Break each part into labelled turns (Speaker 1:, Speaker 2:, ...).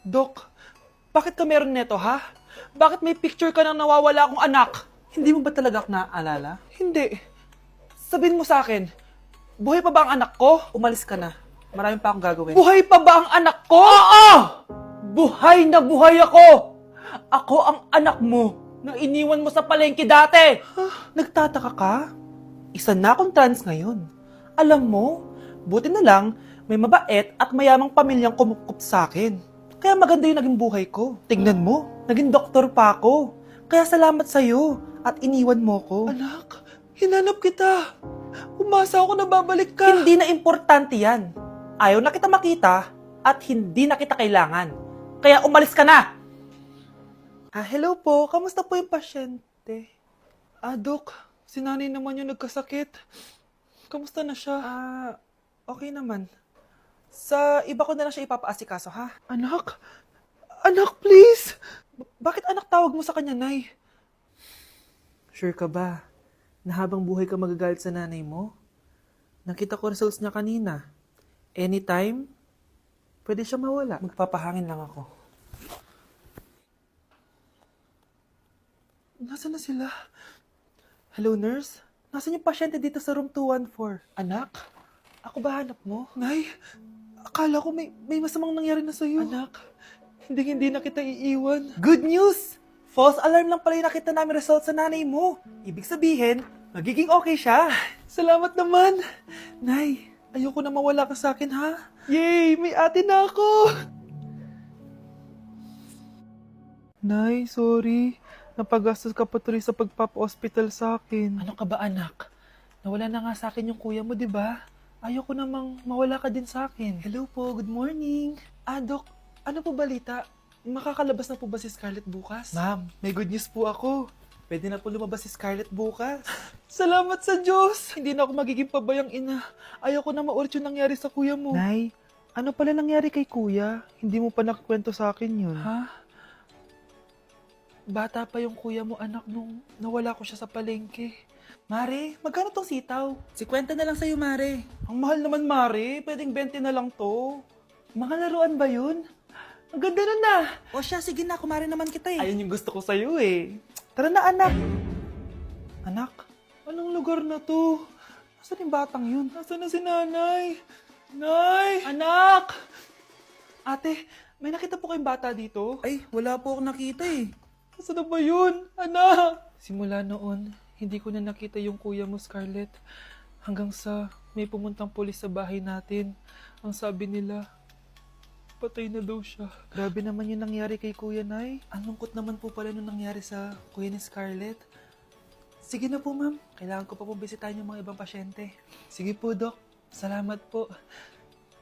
Speaker 1: Dok, bakit ka meron neto, ha? Bakit may picture ka ng nawawala akong anak? Hindi mo ba talaga ako naaalala? Hindi. Sabihin mo sa akin, buhay pa ba ang anak ko? Umalis ka na. Marami pa akong gagawin. Buhay pa ba ang anak ko? Oo! Buhay na buhay ako! Ako ang anak mo na iniwan mo sa palengke dati! Nagtataka ka? Isa na akong trans ngayon. Alam mo, buti na lang, may mabait at mayamang pamilyang kumukup sa akin. Kaya maganda yung naging buhay ko. Tingnan mo, naging doktor pa ako. Kaya salamat sa'yo at iniwan mo ko. Anak, hinanap kita. Umasa ako na babalik ka. Hindi na importante yan. Ayaw na kita makita at hindi na kita kailangan. Kaya umalis ka na! Hello po. Kamusta po yung pasyente? Dok, si nanay naman yung nagkasakit. Kamusta na siya? Okay naman. Sa iba ko na lang siya ipapaasikaso, ha? Anak? Anak, please! Bakit anak tawag mo sa kanya, Nay? Sure ka ba na habang buhay ka magagalit sa nanay mo? Nakita ko results niya kanina. Anytime, pwede siya mawala. Magpapahangin lang ako. Nasaan na sila? Hello, nurse? Nasaan yung pasyente dito sa room 214? Anak? Ako ba hanap mo? Nay, akala ko may masamang nangyari na sa'yo. Anak, hindi na kita iiwan. Good news! False alarm lang pala yung nakita namin result sa nanay mo. Ibig sabihin, magiging okay siya. Salamat naman. Nay, ayoko na mawala ka sa akin, ha? Yay! May ate na ako! Nay, sorry. Napagastos ka pa tuloy sa pagpapa-hospital sa akin. Ano ka ba, anak? Nawala na nga sa akin yung kuya mo, di ba? Ayoko namang mawala ka din sa akin. Hello po, good morning. Dok, ano po balita? Makakalabas na po ba si Scarlett bukas? Ma'am, may good news po ako. Pwede na po lumabas si Scarlett bukas. Salamat sa Diyos! Hindi na ako magiging pabayang ina. Ayoko na maulit yung nangyari sa kuya mo. Nay, ano pala nangyari kay kuya? Hindi mo pa nakakwento sa akin yun. Ha? Bata pa yung kuya mo, anak, nung nawala ko siya sa palengke. Mare, magkano tong sitaw? 50 na lang sa'yo, Mare. Ang mahal naman, Mare. Pwedeng 20 na lang to. Mga laruan ba yun? Ang ganda nun na. O siya, sige na. Kumare naman kita eh. Ayun yung gusto ko sa'yo eh. Tara na, anak. Anak, anong lugar na to? Nasaan yung batang yun? Nasaan na si nanay? Nay! Anak! Ate, may nakita po kayong bata dito? Ay, wala po akong nakita eh. Nasaan na ba yun? Anak! Simula noon, hindi ko na nakita yung kuya mo, Scarlett. Hanggang sa may pumuntang pulis sa bahay natin. Ang sabi nila, patay na daw siya. Grabe naman yung nangyari kay Kuya Nay. Ang lungkot naman po pala nung nangyari sa kuya ni Scarlett. Sige na po, ma'am. Kailangan ko pa pong bisitahin yung mga ibang pasyente. Sige po, Dok. Salamat po.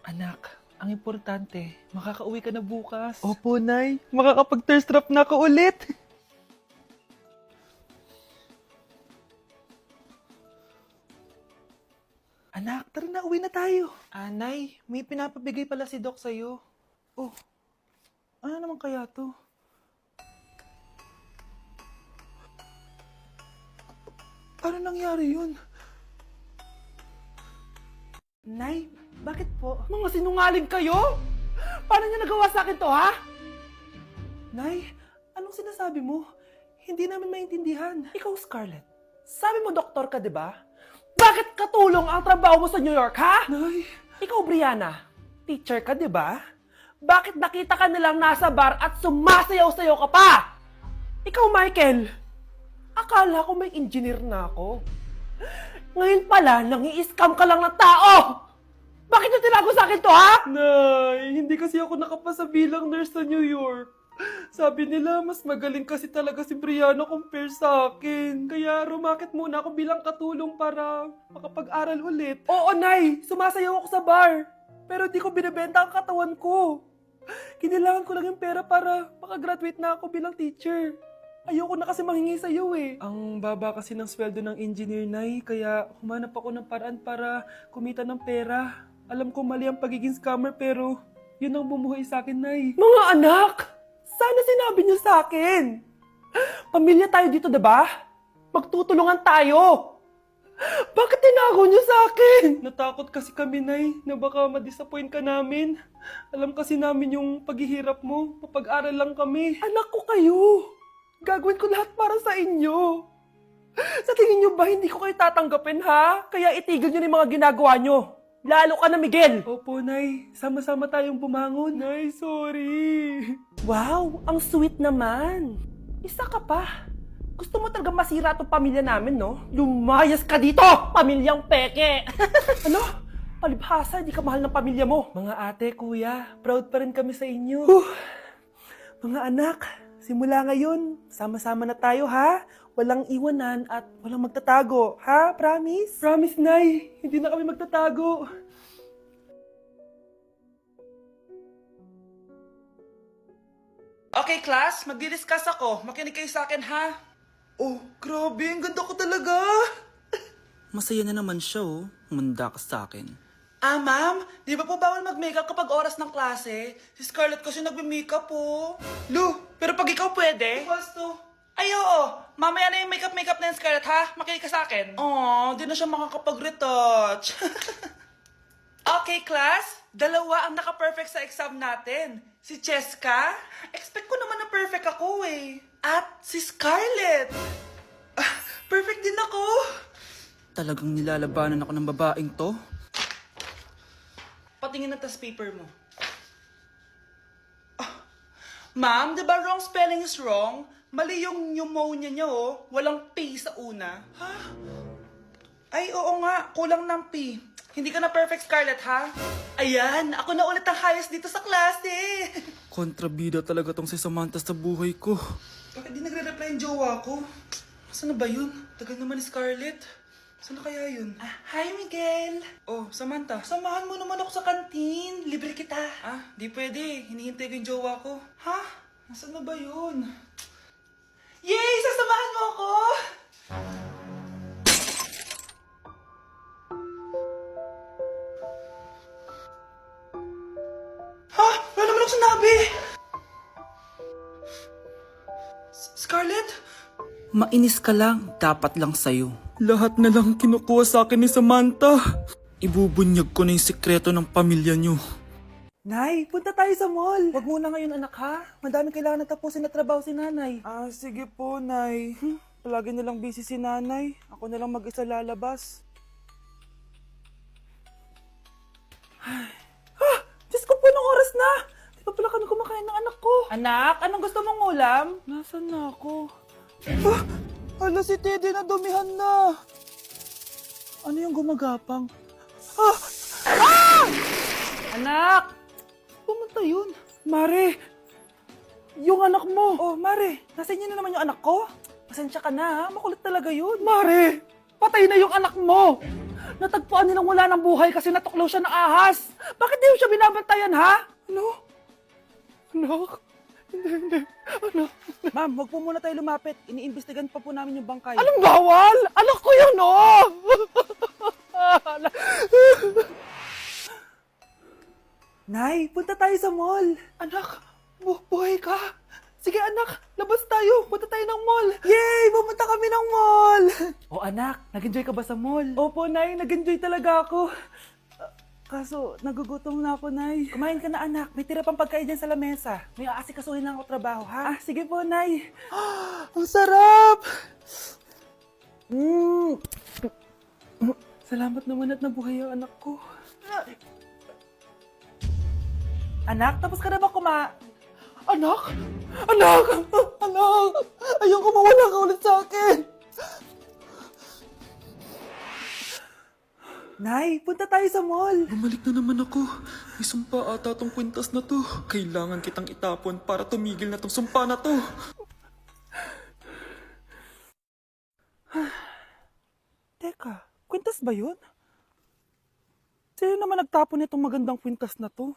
Speaker 1: Anak, ang importante, makakauwi ka na bukas. Opo, Nay. Makakapag-thirst trap na ako ulit. Anak, tara na, uwi na tayo. Nay, may pinapabigay pala si Doc sa'yo. Oh, ano naman kaya to? Paano nangyari yun? Nay, bakit po? Mga sinungaling kayo? Paano niya nagawa sa akin to, ha? Nay, anong sinasabi mo? Hindi namin maintindihan. Ikaw, Scarlett, sabi mo doktor ka, di ba? Bakit katulong ang trabaho mo sa New York, ha? Nay! Ikaw, Brianna, teacher ka, di ba? Bakit nakita ka nilang nasa bar at sumasayaw-sayaw ka pa? Ikaw, Michael, akala ko may engineer na ako. Ngayon pala, nangi-scam ka lang ng tao! Bakit yung tinago sa akin to, ha? Nay, hindi kasi ako nakapasa bilang nurse sa New York. Sabi nila, mas magaling kasi talaga si Brianna compare sa akin. Kaya rumakit muna ako bilang katulong para makapag-aral ulit. Oo, Nay! Sumasayaw ako sa bar. Pero di ko binibenta ang katawan ko. Kinilangan ko lang yung pera para makagraduate na ako bilang teacher. Ayoko na kasi manghingi sa iyo eh. Ang baba kasi ng sweldo ng engineer, Nay. Kaya humanap ako ng paraan para kumita ng pera. Alam ko mali ang pagiging scammer pero yun ang bumuhay sa akin, Nay. Mga anak! Sana sinabi niyo sa akin. Pamilya tayo dito, diba? Magtutulungan tayo. Bakit tinago niyo sa akin? Natakot kasi kami, Nay, na baka ma-disappoint ka namin. Alam kasi namin yung paghihirap mo. Papag-aral lang kami. Anak ko kayo. Gagawin ko lahat para sa inyo. Sa tingin niyo ba hindi ko kayo tatanggapin, ha? Kaya itigil niyo na yung mga ginagawa niyo. Lalo ka na, Miguel. Opo, Nay. Sama-sama tayong bumangon. Nay, sorry. Wow, ang sweet naman. Isa ka pa. Gusto mo talaga masira itong pamilya namin, no? Lumayas ka dito, pamilyang peke! Ano? Palibhasa, di ka mahal ng pamilya mo. Mga ate, kuya, proud pa rin kami sa inyo. Mga anak, simula ngayon, sama-sama na tayo, ha? Walang iwanan at walang magtatago, ha? Promise? Promise, Nay. Hindi na kami magtatago. Okay, class, magdi-discuss ako. Makinig kayo sa akin, ha? Oh, grabe, ang ganda ko talaga.
Speaker 2: Masaya na naman siya, oh. Umanda ka sa akin.
Speaker 1: Ah, ma'am, di ba po bawal mag-makeup kapag oras ng klase? Si Scarlett kasi nagme-makeup po. Lu, pero pag ikaw pwede? Basto. Ay, oo. Mamaya na yung makeup na yung Scarlett, ha? Makinig ka sa akin. Oh, di na siya makakapag-retouch. Okay, class. Dalawa ang naka-perfect sa exam natin. Si Cheska. Expect ko naman na perfect ako eh. At si Scarlett. Perfect din ako.
Speaker 2: Talagang nilalabanan ako ng babaeng to?
Speaker 1: Patingin na tas paper mo. Ma'am, di ba wrong spelling is wrong? Mali yung pneumonia niya, oh. Walang P sa una. Ha? Ay, oo nga. Kulang ng P. Hindi ka na perfect, Scarlett, ha? Ayan, ako na ulit ang highest dito sa klase.
Speaker 2: Kontrabida talaga tong si Samantha sa buhay ko.
Speaker 1: Bakit di nagre-reply yung jowa ko? Saan na ba yun? Tagal naman ni Scarlett. Saan na kaya yun? Hi, Miguel! Oh, Samantha, samahan mo naman ako sa kantin. Libre kita. Di pwede. Hinihintay ko yung jowa ko. Ha? Nasaan na ba yun? Yay! Sasamahan mo ako! Ha? Wala naman ako sinabi! Scarlett?
Speaker 2: Mainis ka lang, dapat lang sa'yo. Lahat na lang kinukuha sa akin ni Samantha. Ibubunyag ko na yung sekreto ng pamilya niyo.
Speaker 1: Nay, punta tayo sa mall. Wag muna ngayon, anak, ha? Madami kailangan na tapusin na trabaho si nanay. Sige po, Nay. Palagi na lang busy si nanay. Ako na lang mag-isa lalabas. Diyos ko po, nung oras na! Di pa pala kami kumakain ng anak ko. Anak, anong gusto mong ulam? Nasaan na ako? Hala, si Teddy na dumihan na. Ano yung gumagapang? Anak! Pumunta yun. Mare! Yung anak mo! Oh, Mare! Nasa inyo na naman yung anak ko? Pasensya ka na, ha? Makulit talaga yun. Mare! Patay na yung anak mo! Natagpuan nilang wala ng buhay kasi natuklaw siya ng ahas. Bakit di mo siya binabantayan, ha? Ano? Anak? Hindi. Anak? Ma'am, wag po muna tayo lumapit. Iniimbestigan pa po namin yung bangkay. Anong bawal? Anak ko yun, oh! Nay, punta tayo sa mall. Anak, buhay ka. Sige anak, labas tayo. Punta tayo ng mall. Yay! Pumunta kami ng mall. Oh anak, nag-enjoy ka ba sa mall? Opo, Nay. Nag-enjoy talaga ako. Kaso, nagugutom na ako, Nay. Kumain ka na, anak. May tira pang pagkain dyan sa lamesa. May aasikasuhin lang ako trabaho, ha? Sige po, Nay. Ang sarap! Salamat naman at nabuhay ang anak ko. Anak, tapos ka na ba Anak! Anak! Anak! Ayoko mawala ka ulit sa akin! Nay, punta tayo sa mall.
Speaker 2: Bumalik na naman ako. May sumpa ata tong kwintas na to. Kailangan kitang itapon para tumigil na tong sumpa na to.
Speaker 1: Teka, kwintas ba yun? Sino naman nagtapon itong magandang kwintas na to?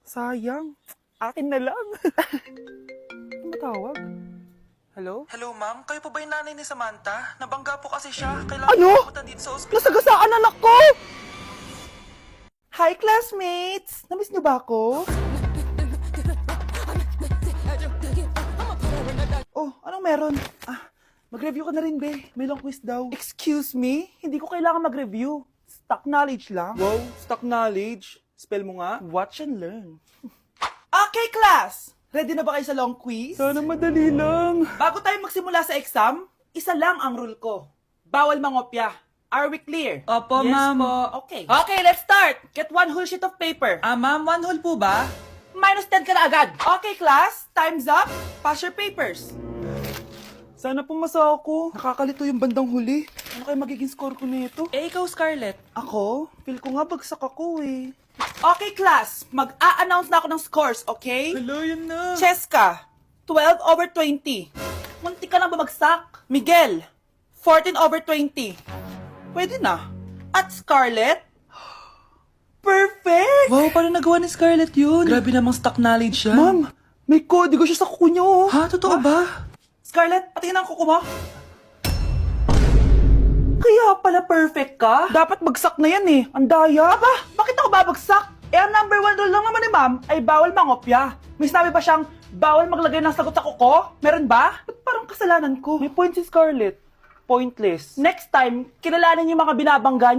Speaker 1: Sayang. Akin na lang. Tumatawag. Hello?
Speaker 2: Hello, ma'am. Kayo po ba yung nanay ni Samantha? Nabangga po kasi siya. Kailangan
Speaker 1: Ano?
Speaker 2: pumunta dito sa ospital.
Speaker 1: Nasagasaan anak ko! Hi, classmates! Namiss niyo ba ako? Oh, anong meron? Mag-review ka na rin, be. May long quiz daw. Excuse Excuse me? Hindi ko kailangan mag-review. Stock knowledge lang. Wow, stock knowledge. Spell mo nga. Watch and learn. Okay, class! Ready na ba kayo sa long quiz? Sana madali lang. Bago tayo magsimula sa exam, isa lang ang rule ko. Bawal mangopya. Are we clear?
Speaker 2: Opo,
Speaker 1: Yes
Speaker 2: ma'am.
Speaker 1: po. Okay. Okay, let's start. Get one whole sheet of paper.
Speaker 2: Ma'am, 1 whole po ba?
Speaker 1: Minus 10 ka na agad. Okay, class. Time's up. Pass your papers. Sana pumasa ako. Nakakalito yung bandang huli. Ano kaya magiging score ko nito?
Speaker 2: Ikaw, Scarlett.
Speaker 1: Ako? Feel ko nga bagsak ako eh. Okay, class. Mag-a-announce na ako ng scores, okay?
Speaker 2: Hello, yun na.
Speaker 1: Cheska, 12/20. Munti ka lang bumagsak. Miguel, 14/20. Pwede na. At Scarlett, perfect!
Speaker 2: Wow, paano nagawa ni Scarlett yun? Grabe namang stock knowledge yan.
Speaker 1: Ma'am, may kodigo siya sa kuko niyo. Oh.
Speaker 2: Ha? Totoo ba?
Speaker 1: Scarlett, patingin ang kuko mo. Kaya pala perfect ka? Dapat bagsak na yan eh. Ang daya. Aba, bakit ako babagsak? Eh, ang number 1 rule lang naman ni ma'am ay bawal mangopya. May sinabi ba siyang bawal maglagay ng sagot sa kuko? Meron ba? Ba't parang kasalanan ko? May point si Scarlett. Pointless. Next time, kilalanin yung mga binabangga niyo